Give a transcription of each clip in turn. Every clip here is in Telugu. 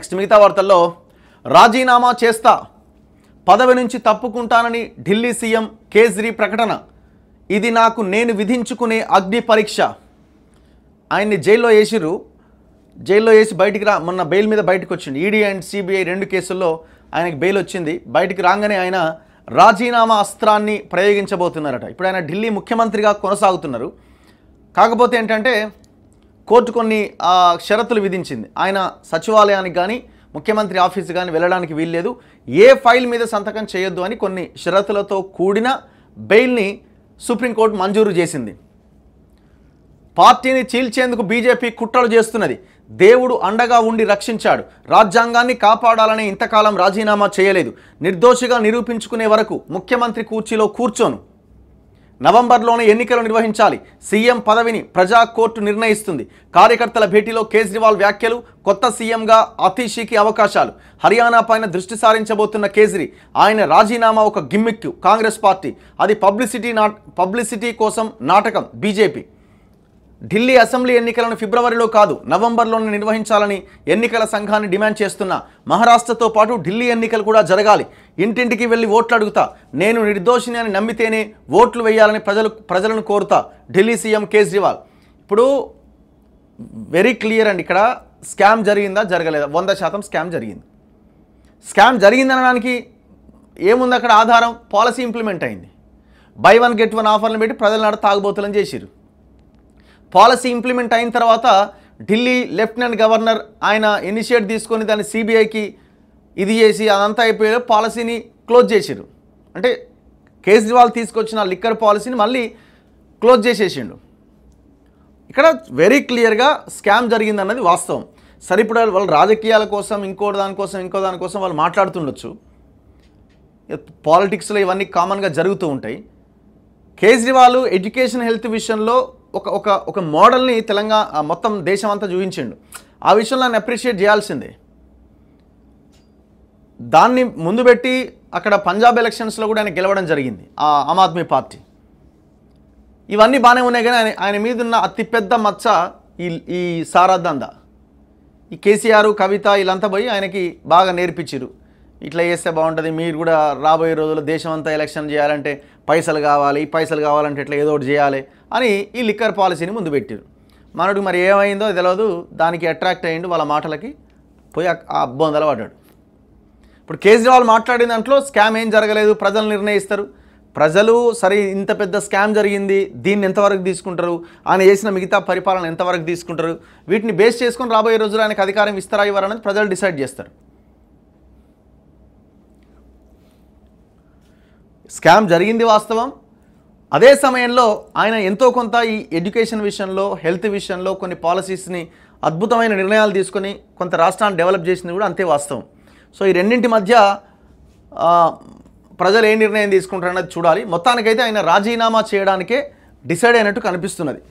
నెక్స్ట్ మిగతా వార్తల్లో రాజీనామా చేస్తా, పదవి నుంచి తప్పుకుంటానని ఢిల్లీ సీఎం కేజ్రీ ప్రకటన. ఇది నాకు నేను విధించుకునే అగ్ని పరీక్ష. ఆయన్ని జైల్లో వేసి బయటికి మొన్న బెయిల్ మీద బయటకు వచ్చింది. ఈడీ అండ్ సిబిఐ 2 కేసుల్లో ఆయనకి బెయిల్ వచ్చింది. బయటికి రాగానే ఆయన రాజీనామా అస్త్రాన్ని ప్రయోగించబోతున్నారట. ఇప్పుడు ఆయన ఢిల్లీ ముఖ్యమంత్రిగా కొనసాగుతున్నారు. కాకపోతే ఏంటంటే కోర్టు కొన్ని షరతులు విధించింది. ఆయన సచివాలయానికి కానీ ముఖ్యమంత్రి ఆఫీసు కానీ వెళ్ళడానికి వీల్లేదు, ఏ ఫైల్ మీద సంతకం చేయొద్దు అని కొన్ని షరతులతో కూడిన బెయిల్ని సుప్రీంకోర్టు మంజూరు చేసింది. పార్టీని చీల్చేందుకు బీజేపీ కుట్రలు చేస్తున్నది, దేవుడు అండగా ఉండి రక్షించాడు, రాజ్యాంగాన్ని కాపాడాలని ఇంతకాలం రాజీనామా చేయలేదు, నిర్దోషిగా నిరూపించుకునే వరకు ముఖ్యమంత్రి కుర్చీలో కూర్చోను, నవంబర్లోనే ఎన్నికలు నిర్వహించాలి, సీఎం పదవిని ప్రజా కోర్టు నిర్ణయిస్తుంది, కార్యకర్తల భేటీలో కేజ్రీవాల్ వ్యాఖ్యలు, కొత్త సీఎంగా అతీషీకి అవకాశాలు, హర్యానా పైన దృష్టి సారించబోతున్న కేజ్రీ, ఆయన రాజీనామా ఒక గిమ్మిక్ కాంగ్రెస్ పార్టీ, అది పబ్లిసిటీ కోసం నాటకం బీజేపీ, ఢిల్లీ అసెంబ్లీ ఎన్నికలను ఫిబ్రవరిలో కాదు నవంబర్లోనే నిర్వహించాలని ఎన్నికల సంఘాన్ని డిమాండ్ చేస్తున్నా, మహారాష్ట్రతో పాటు ఢిల్లీ ఎన్నికలు కూడా జరగాలి, ఇంటింటికి వెళ్ళి ఓట్లు అడుగుతా, నేను నిర్దోషిని అని నమ్మితేనే ఓట్లు వేయాలని ప్రజలను కోరుతా, ఢిల్లీ సీఎం కేజ్రీవాల్. ఇప్పుడు వెరీ క్లియర్ అండి, ఇక్కడ స్కామ్ జరిగిందా జరగలేదా? 100% స్కామ్ జరిగింది. స్కామ్ జరిగిందనడానికి ఏముంది అక్కడ ఆధారం? పాలసీ ఇంప్లిమెంట్ అయింది. బై 1 get 1 ఆఫర్లను పెట్టి ప్రజల నాడు తాగుబోతులను చేసిరు. పాలసీ ఇంప్లిమెంట్ అయిన తర్వాత ఢిల్లీ లెఫ్టినెంట్ గవర్నర్ ఆయన ఇనిషియేట్ తీసుకొని దాన్ని సిబిఐకి ఇది చేసి అదంతా అయిపోయే పాలసీని క్లోజ్ చేసిరు. అంటే కేజ్రీవాల్ తీసుకొచ్చిన లిక్కర్ పాలసీని మళ్ళీ క్లోజ్ చేసేసిండు. ఇక్కడ వెరీ క్లియర్గా స్కామ్ జరిగిందన్నది వాస్తవం. సరే, ఇప్పుడు వాళ్ళు రాజకీయాల కోసం ఇంకో దానికోసం వాళ్ళు మాట్లాడుతుండొచ్చు. పాలిటిక్స్లో ఇవన్నీ కామన్గా జరుగుతూ ఉంటాయి. కేజ్రీవాల్ ఎడ్యుకేషన్ హెల్త్ విషయంలో ఒక మోడల్ని తెలంగాణ మొత్తం దేశం అంతా చూపించిండు. ఆ విషయంలో ఆయన అప్రిషియేట్ చేయాల్సిందే. దాన్ని ముందు పెట్టి అక్కడ పంజాబ్ ఎలక్షన్స్లో కూడా ఆయన గెలవడం జరిగింది ఆమ్ ఆద్మీ పార్టీ. ఇవన్నీ బాగానే ఉన్నాయి, కానీ ఆయన మీద ఉన్న అతిపెద్ద మచ్చ ఈ సారా దందా. ఈ కేసీఆర్, కవిత వీళ్ళంతా పోయి ఆయనకి బాగా నేర్పించారు, ఇట్లా చేస్తే బాగుంటుంది, మీరు కూడా రాబోయే రోజుల్లో దేశం అంతా ఎలక్షన్ చేయాలంటే పైసలు కావాలంటే ఇట్లా ఏదో ఒకటి చేయాలి అని ఈ లిక్కర్ పాలసీని ముందు పెట్టారు. మనడు మరి ఏమైందో తెలియదు, దానికి అట్రాక్ట్ అయ్యిండు, వాళ్ళ మాటలకి పోయి ఆ బొందల పడ్డాడు. ఇప్పుడు కేజ్రీవాల్ మాట్లాడిన దాంట్లో స్కామ్ ఏం జరగలేదు, ప్రజలు నిర్ణయిస్తారు. ప్రజలు సరే ఇంత పెద్ద స్కామ్ జరిగింది, దీన్ని ఎంతవరకు తీసుకుంటారు, ఆయన చేసిన మిగతా పరిపాలన ఎంతవరకు తీసుకుంటారు, వీటిని బేస్ చేసుకొని రాబోయే రోజుల్లో ఆయనకు అధికారం ఇస్తారా ఇవ్వరనేది ప్రజలు డిసైడ్ చేస్తారు. స్కామ్ జరిగింది వాస్తవం. అదే సమయంలో ఆయన ఎంతో కొంత ఈ ఎడ్యుకేషన్ విషయంలో, హెల్త్ విషయంలో కొన్ని పాలసీస్ని అద్భుతమైన నిర్ణయాలు తీసుకొని కొంత రాష్ట్రాన్ని డెవలప్ చేసింది కూడా అంతే వాస్తవం. సో ఈ రెండింటి మధ్య ప్రజలు ఏ నిర్ణయం తీసుకుంటారన్నది చూడాలి. మొత్తానికైతే ఆయన రాజీనామా చేయడానికే డిసైడ్ అయినట్టు కనిపిస్తున్నది.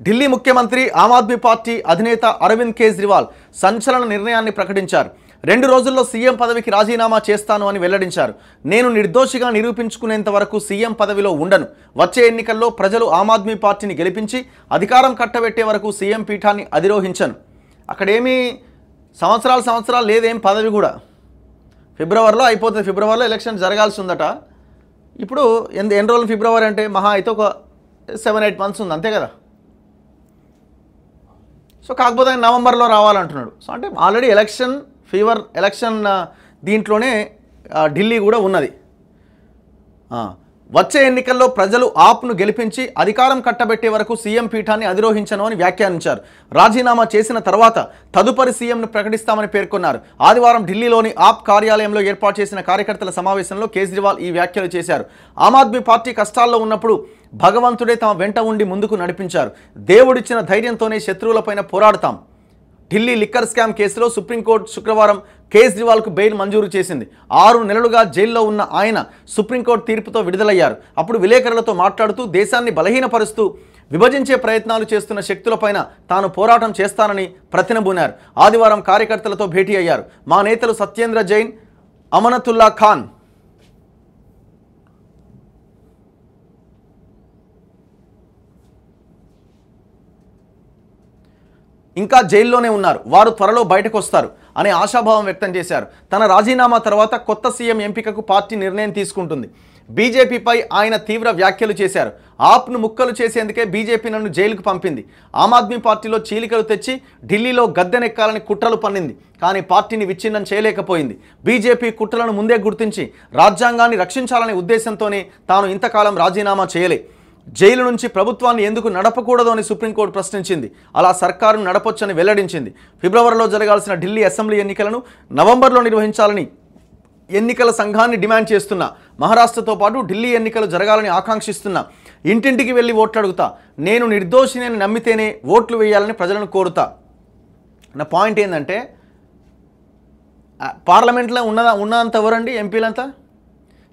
ఢిల్లీ ముఖ్యమంత్రి ఆమ్ ఆద్మీ పార్టీ అధినేత అరవింద్ కేజ్రీవాల్ సంచలన నిర్ణయాన్ని ప్రకటించారు. 2 రోజుల్లో సీఎం పదవికి రాజీనామా చేస్తాను అని వెల్లడించారు. నేను నిర్దోషిగా నిరూపించుకునేంత వరకు సీఎం పదవిలో ఉండను. వచ్చే ఎన్నికల్లో ప్రజలు ఆమ్ ఆద్మీ పార్టీని గెలిపించి అధికారం కట్టబెట్టే వరకు సీఎం పీఠాన్ని అధిరోహించను. అక్కడేమీ సంవత్సరాలు లేదేం, పదవి కూడా ఫిబ్రవరిలో అయిపోతుంది. ఫిబ్రవరిలో ఎలక్షన్ జరగాల్సి ఉందట. ఇప్పుడు ఎన్ని రోజులు ఫిబ్రవరి అంటే మహా అయితే ఒక 7-8 months ఉంది, అంతే కదా. సో కాకపోతే ఆయన నవంబర్లో రావాలంటున్నాడు. సో అంటే ఆల్రెడీ ఎలక్షన్ దీంట్లోనే ఢిల్లీ కూడా ఉన్నది. వచ్చే ఎన్నికల్లో ప్రజలు ఆప్ను గెలిపించి అధికారం కట్టబెట్టే వరకు సీఎం పీఠాన్ని అధిరోహించను అని వ్యాఖ్యానించారు. రాజీనామా చేసిన తర్వాత తదుపరి సీఎంను ప్రకటిస్తామని పేర్కొన్నారు. ఆదివారం ఢిల్లీలోని ఆప్ కార్యాలయంలో ఏర్పాటు చేసిన కార్యకర్తల సమావేశంలో కేజ్రీవాల్ ఈ వ్యాఖ్యలు చేశారు. ఆమ్ ఆద్మీ పార్టీ కష్టాల్లో ఉన్నప్పుడు భగవంతుడే తమ వెంట ఉండి ముందుకు నడిపించారు. దేవుడిచ్చిన ధైర్యంతోనే శత్రువులపైన పోరాడతాం. ఢిల్లీ లిక్కర్ స్కామ్ కేసులో సుప్రీంకోర్టు శుక్రవారం కేజ్రీవాల్కు బెయిల్ మంజూరు చేసింది. 6 నెలలుగా జైల్లో ఉన్న ఆయన సుప్రీంకోర్టు తీర్పుతో విడుదలయ్యారు. అప్పుడు విలేకరులతో మాట్లాడుతూ దేశాన్ని బలహీనపరుస్తూ విభజించే ప్రయత్నాలు చేస్తున్న శక్తులపైన తాను పోరాటం చేస్తానని ప్రతినబూనారు. ఆదివారం కార్యకర్తలతో భేటీ అయ్యారు. మా నేతలు సత్యేంద్ర జైన్, అమనతుల్లా ఖాన్ ఇంకా జైల్లోనే ఉన్నారు, వారు త్వరలో బయటకు వస్తారు అనే ఆశాభావం వ్యక్తం చేశారు. తన రాజీనామా తర్వాత కొత్త సీఎం ఎంపికకు పార్టీ నిర్ణయం తీసుకుంటుంది. బీజేపీపై ఆయన తీవ్ర వ్యాఖ్యలు చేశారు. ఆప్ను ముక్కలు చేసేందుకే బీజేపీ నన్ను జైలుకు పంపింది. ఆమ్ ఆద్మీ పార్టీలో చీలికలు తెచ్చి ఢిల్లీలో గద్దెనెక్కాలని కుట్రలు పన్నింది. కానీ పార్టీని విచ్ఛిన్నం చేయలేకపోయింది. బీజేపీ కుట్రలను ముందే గుర్తించి రాజ్యాంగాన్ని రక్షించాలనే ఉద్దేశంతోనే తాను ఇంతకాలం రాజీనామా చేయలే. జైలు నుంచి ప్రభుత్వాన్ని ఎందుకు నడపకూడదు అని సుప్రీంకోర్టు ప్రశ్నించింది. అలా సర్కారును నడపొచ్చని వెల్లడించింది. ఫిబ్రవరిలో జరగాల్సిన ఢిల్లీ అసెంబ్లీ ఎన్నికలను నవంబర్లో నిర్వహించాలని ఎన్నికల సంఘాన్ని డిమాండ్ చేస్తున్నా, మహారాష్ట్రతో పాటు ఢిల్లీ ఎన్నికలు జరగాలని ఆకాంక్షిస్తున్నా, ఇంటింటికి వెళ్ళి ఓట్లు అడుగుతా, నేను నిర్దోషిని నమ్మితేనే ఓట్లు వేయాలని ప్రజలను కోరుతా. నా పాయింట్ ఏంటంటే, పార్లమెంట్లో ఉన్నంత ఎవరండి ఎంపీలంతా?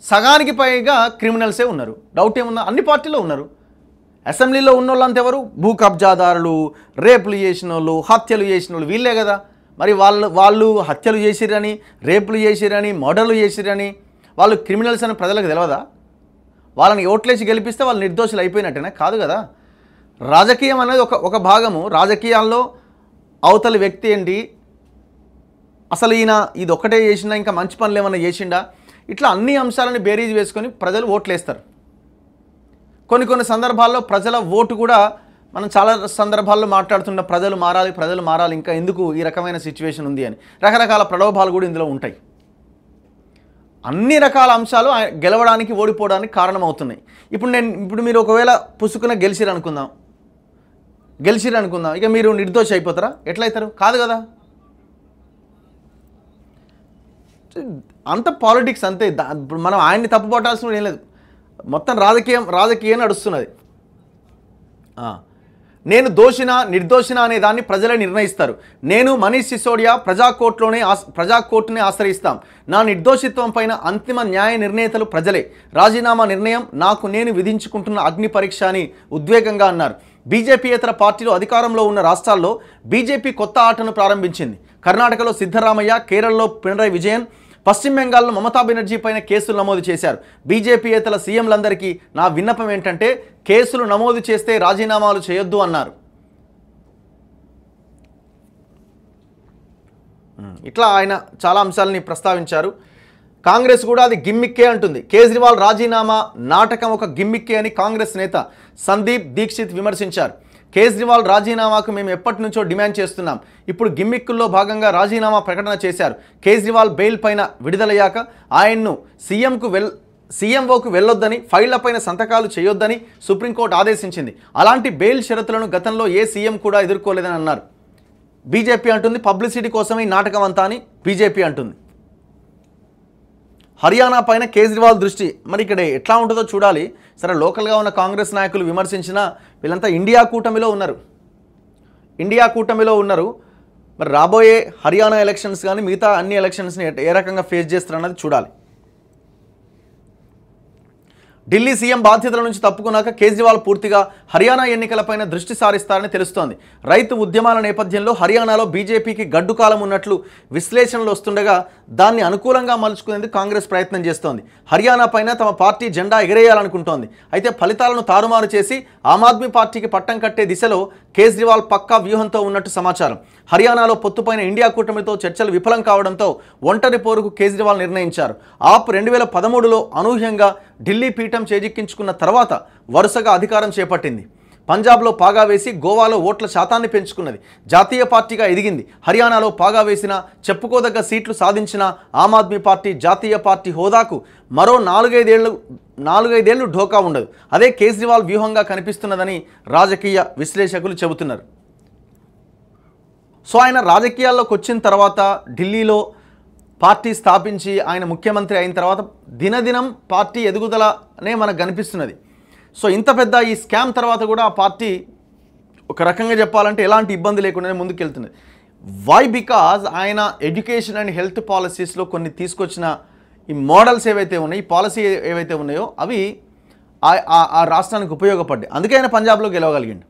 సగానికి పైగా క్రిమినల్సే ఉన్నారు. డౌట్ ఏముందా? అన్ని పార్టీలో ఉన్నారు. అసెంబ్లీలో ఉన్న వాళ్ళంతా ఎవరు? భూ కబ్జాదారులు, రేపులు చేసిన వాళ్ళు, హత్యలు చేసిన వాళ్ళు వీళ్ళే కదా. మరి వాళ్ళు హత్యలు చేసిరని, రేపులు చేసిరని, మర్డర్లు చేసిరని వాళ్ళు క్రిమినల్స్ అని ప్రజలకు తెలియదా? వాళ్ళని ఓట్లేసి గెలిపిస్తే వాళ్ళు నిర్దోషులు అయిపోయినట్టేనా? కాదు కదా. రాజకీయం అనేది ఒక భాగము. రాజకీయాల్లో అవతలి వ్యక్తి ఏంటి, అసలు ఈయన ఇది ఒక్కటే చేసిండా, ఇంకా మంచి పనులు ఏమైనా చేసిండా, ఇట్లా అన్ని అంశాలను బేరీజ్ వేసుకొని ప్రజలు ఓట్లేస్తారు. కొన్ని సందర్భాల్లో ప్రజల ఓటు కూడా మనం చాలా సందర్భాల్లో మాట్లాడుతున్న ప్రజలు మారాలి, ఇంకా ఎందుకు ఈ రకమైన సిచ్యువేషన్ ఉంది అని రకరకాల ప్రలోభాలు కూడా ఇందులో ఉంటాయి. అన్ని రకాల అంశాలు గెలవడానికి ఓడిపోవడానికి కారణమవుతున్నాయి. ఇప్పుడు మీరు ఒకవేళ పుసుకున గెలిచిరనుకుందాం, ఇక మీరు నిర్దోషి అయిపోతారా? ఎట్లయితారు? కాదు కదా. అంత పాలిటిక్స్ అంతే. ఇప్పుడు మనం ఆయన్ని తప్పుపట్టాల్సిన ఏం లేదు. మొత్తం రాజకీయం నడుస్తున్నది. నేను దోషినా నిర్దోషినా అనే దాన్ని ప్రజలే నిర్ణయిస్తారు. నేను మనీష్ సిసోడియా ప్రజాకోర్టునే ఆశ్రయిస్తాం. నా నిర్దోషిత్వం పైన అంతిమ న్యాయ నిర్ణేతలు ప్రజలే. రాజీనామా నిర్ణయం నాకు నేను విధించుకుంటున్న అగ్ని పరీక్ష అని ఉద్వేగంగా అన్నారు. బీజేపీయేతర పార్టీలు అధికారంలో ఉన్న రాష్ట్రాల్లో బీజేపీ కొత్త ఆటను ప్రారంభించింది. కర్ణాటకలో సిద్ధరామయ్య, కేరళలో పినరయ్ విజయన్, పశ్చిమ బెంగాల్లో మమతా బెనర్జీ పైన కేసులు నమోదు చేశారు. బీజేపీయేతర సీఎంలందరికీ నా విన్నపం ఏంటంటే కేసులు నమోదు చేస్తే రాజీనామాలు చేయొద్దు అన్నారు. ఇట్లా ఆయన చాలా అంశాలని ప్రస్తావించారు. కాంగ్రెస్ కూడా అది గిమ్మిక్కే అంటుంది. కేజ్రీవాల్ రాజీనామా నాటకం ఒక గిమ్మిక్కే అని కాంగ్రెస్ నేత సందీప్ దీక్షిత్ విమర్శించారు. కేజ్రీవాల్ రాజీనామాకు మేము ఎప్పటి నుంచో డిమాండ్ చేస్తున్నాం. ఇప్పుడు గిమ్మిక్కుల్లో భాగంగా రాజీనామా ప్రకటన చేశారు. కేజ్రీవాల్ బెయిల్ పైన విడుదలయ్యాక ఆయన్ను సీఎంఓకు వెళ్ళొద్దని, ఫైళ్లపైన సంతకాలు చేయొద్దని సుప్రీంకోర్టు ఆదేశించింది. అలాంటి బెయిల్ షరతులను గతంలో ఏ సీఎం కూడా ఎదుర్కోలేదని అన్నారు. బీజేపీ అంటుంది పబ్లిసిటీ కోసమే ఈ నాటకం అంతా అని బీజేపీ అంటుంది. హర్యానా పైన కేజ్రీవాల్ దృష్టి మరి ఇక్కడ ఎట్లా ఉంటుందో చూడాలి. సరే, లోకల్గా ఉన్న కాంగ్రెస్ నాయకులు విమర్శించినా వీళ్ళంతా ఇండియా కూటమిలో ఉన్నారు. మరి రాబోయే హర్యానా ఎలక్షన్స్ కానీ మిగతా అన్ని ఎలక్షన్స్ని ఏ రకంగా ఫేస్ చేస్తారన్నది చూడాలి. ఢిల్లీ సీఎం బాధ్యతల నుంచి తప్పుకున్నాక కేజ్రీవాల్ పూర్తిగా హర్యానా ఎన్నికలపైన దృష్టి సారిస్తారని తెలుస్తోంది. రైతు ఉద్యమాల నేపథ్యంలో హర్యానాలో బీజేపీకి గడ్డు కాలం ఉన్నట్లు విశ్లేషణలు వస్తుండగా దాన్ని అనుకూలంగా మలుచుకునేందుకు కాంగ్రెస్ ప్రయత్నం చేస్తోంది. హర్యానా పైన తమ పార్టీ జెండా ఎగరేయాలనుకుంటోంది. అయితే ఫలితాలను తారుమారు చేసి ఆమ్ ఆద్మీ పార్టీకి పట్టం కట్టే దిశలో కేజ్రీవాల్ పక్కా వ్యూహంతో ఉన్నట్టు సమాచారం. హర్యానాలో పొత్తుపైన ఇండియా కూటమితో చర్చలు విఫలం కావడంతో ఒంటరి పోరుకు కేజ్రీవాల్ నిర్ణయించారు. ఆప్ 2013లో అనూహ్యంగా ఢిల్లీ పీఠం చేజిక్కించుకున్న తర్వాత వరుసగా అధికారం చేపట్టింది. పంజాబ్లో పాగా వేసి గోవాలో ఓట్ల శాతాన్ని పెంచుకున్నది. జాతీయ పార్టీగా ఎదిగింది. హర్యానాలో పాగా వేసిన చెప్పుకోదగ్గ సీట్లు సాధించిన ఆమ్ ఆద్మీ పార్టీ జాతీయ పార్టీ హోదాకు మరో 4-5 ఏళ్లు ఢోకా ఉండదు. అదే కేజ్రీవాల్ వ్యూహంగా కనిపిస్తున్నదని రాజకీయ విశ్లేషకులు చెబుతున్నారు. సో ఆయన రాజకీయాల్లోకి వచ్చిన తర్వాత ఢిల్లీలో పార్టీ స్థాపించి ఆయన ముఖ్యమంత్రి అయిన తర్వాత దినదినం పార్టీ ఎదుగుదలనే మనకు కనిపిస్తున్నది. సో ఇంత పెద్ద ఈ స్కామ్ తర్వాత కూడా ఆ పార్టీ ఒక రకంగా చెప్పాలంటే ఎలాంటి ఇబ్బంది లేకుండానే ముందుకెళ్తున్నది. వై? బికాజ్ ఆయన ఎడ్యుకేషన్ అండ్ హెల్త్ పాలసీస్లో కొన్ని తీసుకొచ్చిన ఈ మోడల్స్ ఏవైతే ఉన్నాయో, ఈ పాలసీ ఏవైతే ఉన్నాయో అవి ఆ రాష్ట్రానికి ఉపయోగపడ్డాయి. అందుకే ఆయన పంజాబ్లో గెలవగలిగిండు.